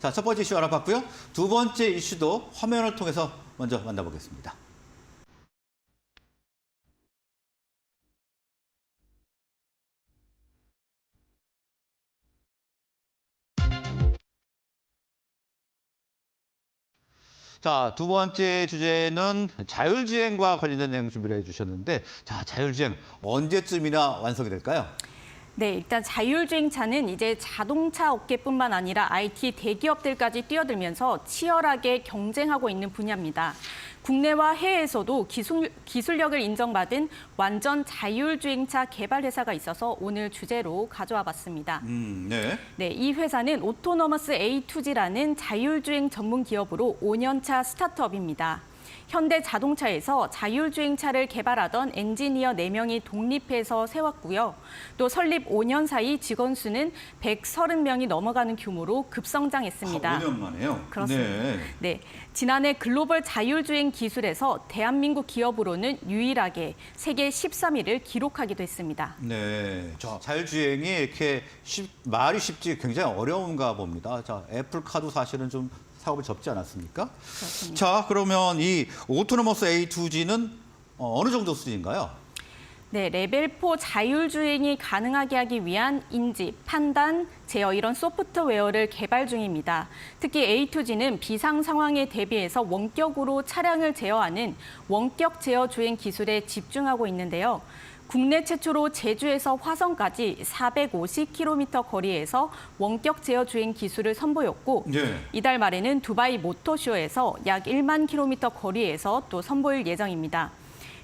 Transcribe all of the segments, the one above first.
자, 첫 번째 이슈 알아봤고요. 두 번째 이슈도 화면을 통해서 먼저 만나보겠습니다. 자, 두 번째 주제는 자율주행과 관련된 내용 준비를 해주셨는데, 자, 자율주행 언제쯤이나 완성이 될까요? 네, 일단 자율주행차는 이제 자동차 업계뿐만 아니라 IT 대기업들까지 뛰어들면서 치열하게 경쟁하고 있는 분야입니다. 국내와 해외에서도 기술력을 인정받은 완전 자율주행차 개발 회사가 있어서 오늘 주제로 가져와 봤습니다. 네. 네, 이 회사는 오토너머스 A2G라는 자율주행 전문 기업으로 5년차 스타트업입니다. 현대 자동차에서 자율주행차를 개발하던 엔지니어 4명이 독립해서 세웠고요. 또 설립 5년 사이 직원 수는 130명이 넘어가는 규모로 급성장했습니다. 5년 만에요? 그렇습니다. 네, 지난해 글로벌 자율주행 기술에서 대한민국 기업으로는 유일하게 세계 13위를 기록하기도 했습니다. 네. 자, 자율주행이 이렇게 말이 쉽지 굉장히 어려운가 봅니다. 자, 애플카도 사실은 좀 사업을 접지 않았습니까? 그렇습니다. 자, 그러면 이 오토노머스 A2G는 어느 정도 수준인가요? 네, 레벨 4 자율주행이 가능하게 하기 위한 인지, 판단, 제어 이런 소프트웨어를 개발 중입니다. 특히 A2G는 비상 상황에 대비해서 원격으로 차량을 제어하는 원격 제어 주행 기술에 집중하고 있는데요. 국내 최초로 제주에서 화성까지 450km 거리에서 원격 제어 주행 기술을 선보였고 네. 이달 말에는 두바이 모터쇼에서 약 1만 km 거리에서 또 선보일 예정입니다.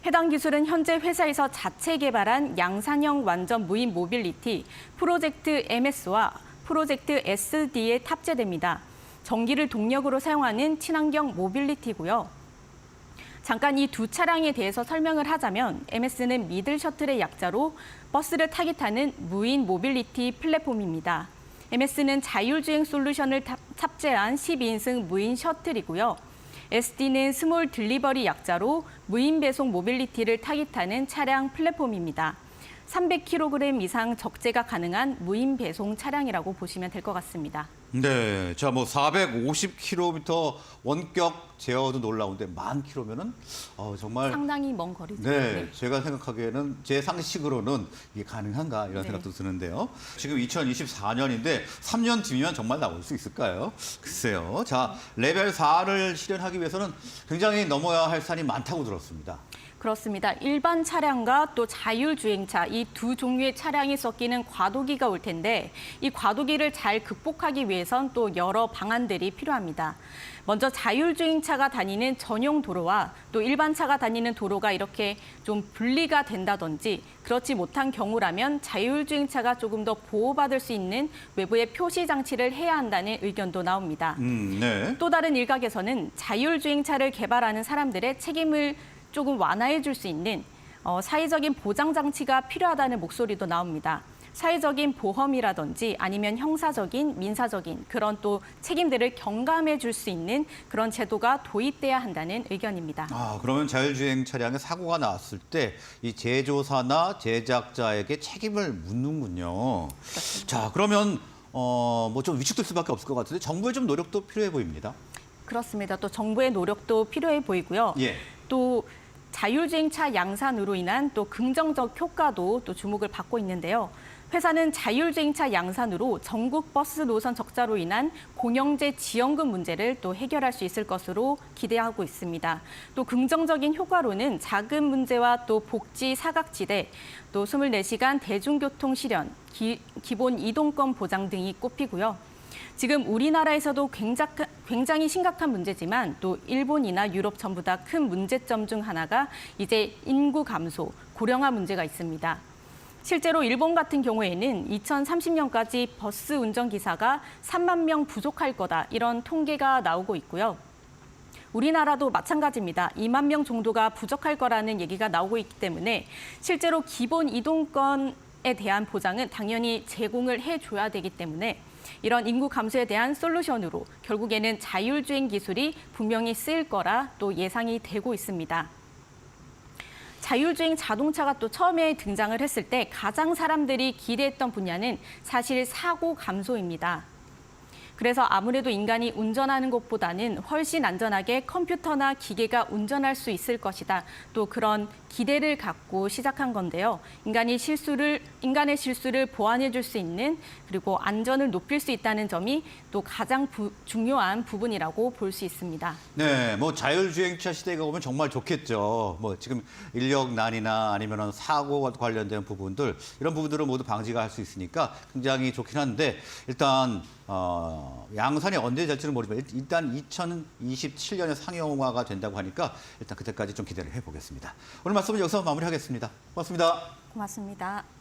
해당 기술은 현재 회사에서 자체 개발한 양산형 완전 무인 모빌리티 프로젝트 MS와 프로젝트 SD에 탑재됩니다. 전기를 동력으로 사용하는 친환경 모빌리티고요. 잠깐 이 두 차량에 대해서 설명을 하자면 MS는 미들 셔틀의 약자로 버스를 타깃하는 무인 모빌리티 플랫폼입니다. MS는 자율주행 솔루션을 탑재한 12인승 무인 셔틀이고요. SD는 스몰 딜리버리 약자로 무인 배송 모빌리티를 타깃하는 차량 플랫폼입니다. 300kg 이상 적재가 가능한 무인 배송 차량이라고 보시면 될 것 같습니다. 네. 자, 뭐 450km 원격 제어도 놀라운데 10,000km면은 정말 상당히 먼 거리죠. 네, 제가 생각하기에는 제 상식으로는 이게 가능한가 이런 네. 생각도 드는데요. 지금 2024년인데 3년 뒤면 정말 나올 수 있을까요? 글쎄요. 자, 레벨 4를 실현하기 위해서는 굉장히 넘어야 할 산이 많다고 들었습니다. 그렇습니다. 일반 차량과 또 자율주행차 이 두 종류의 차량이 섞이는 과도기가 올 텐데 이 과도기를 잘 극복하기 위해선 또 여러 방안들이 필요합니다. 먼저 자율주행차가 다니는 전용 도로와 또 일반 차가 다니는 도로가 이렇게 좀 분리가 된다든지 그렇지 못한 경우라면 자율주행차가 조금 더 보호받을 수 있는 외부의 표시 장치를 해야 한다는 의견도 나옵니다. 네. 또 다른 일각에서는 자율주행차를 개발하는 사람들의 책임을 조금 완화해 줄 수 있는 사회적인 보장 장치가 필요하다는 목소리도 나옵니다. 사회적인 보험이라든지 아니면 형사적인, 민사적인 그런 또 책임들을 경감해 줄 수 있는 그런 제도가 도입돼야 한다는 의견입니다. 아, 그러면 자율주행 차량에 사고가 났을 때 이 제조사나 제작자에게 책임을 묻는군요. 그렇습니다. 자, 그러면 뭐 좀 위축될 수밖에 없을 것 같은데 정부의 좀 노력도 필요해 보입니다. 그렇습니다. 또 정부의 노력도 필요해 보이고요. 예. 또 자율주행차 양산으로 인한 또 긍정적 효과도 또 주목을 받고 있는데요. 회사는 자율주행차 양산으로 전국 버스 노선 적자로 인한 공영제 지원금 문제를 또 해결할 수 있을 것으로 기대하고 있습니다. 또 긍정적인 효과로는 자금 문제와 또 복지 사각지대, 또 24시간 대중교통 실현, 기본 이동권 보장 등이 꼽히고요. 지금 우리나라에서도 굉장히 심각한 문제지만 또 일본이나 유럽 전부 다 큰 문제점 중 하나가 이제 인구 감소, 고령화 문제가 있습니다. 실제로 일본 같은 경우에는 2030년까지 버스 운전기사가 3만 명 부족할 거다 이런 통계가 나오고 있고요. 우리나라도 마찬가지입니다. 2만 명 정도가 부족할 거라는 얘기가 나오고 있기 때문에 실제로 기본 이동권에 대한 보장은 당연히 제공을 해줘야 되기 때문에 이런 인구 감소에 대한 솔루션으로 결국에는 자율주행 기술이 분명히 쓰일 거라 또 예상이 되고 있습니다. 자율주행 자동차가 또 처음에 등장을 했을 때 가장 사람들이 기대했던 분야는 사실 사고 감소입니다. 그래서 아무래도 인간이 운전하는 것보다는 훨씬 안전하게 컴퓨터나 기계가 운전할 수 있을 것이다. 또 그런 기대를 갖고 시작한 건데요. 인간의 실수를 보완해 줄 수 있는 그리고 안전을 높일 수 있다는 점이 또 가장 중요한 부분이라고 볼 수 있습니다. 네, 뭐 자율주행차 시대가 오면 정말 좋겠죠. 뭐 지금 인력난이나 아니면 사고와 관련된 부분들 이런 부분들은 모두 방지가 할 수 있으니까 굉장히 좋긴 한데 일단 양산이 언제 될지는 모르지만 일단 2027년에 상용화가 된다고 하니까 일단 그때까지 좀 기대를 해보겠습니다. 오늘 말씀은 여기서 마무리하겠습니다. 고맙습니다. 고맙습니다.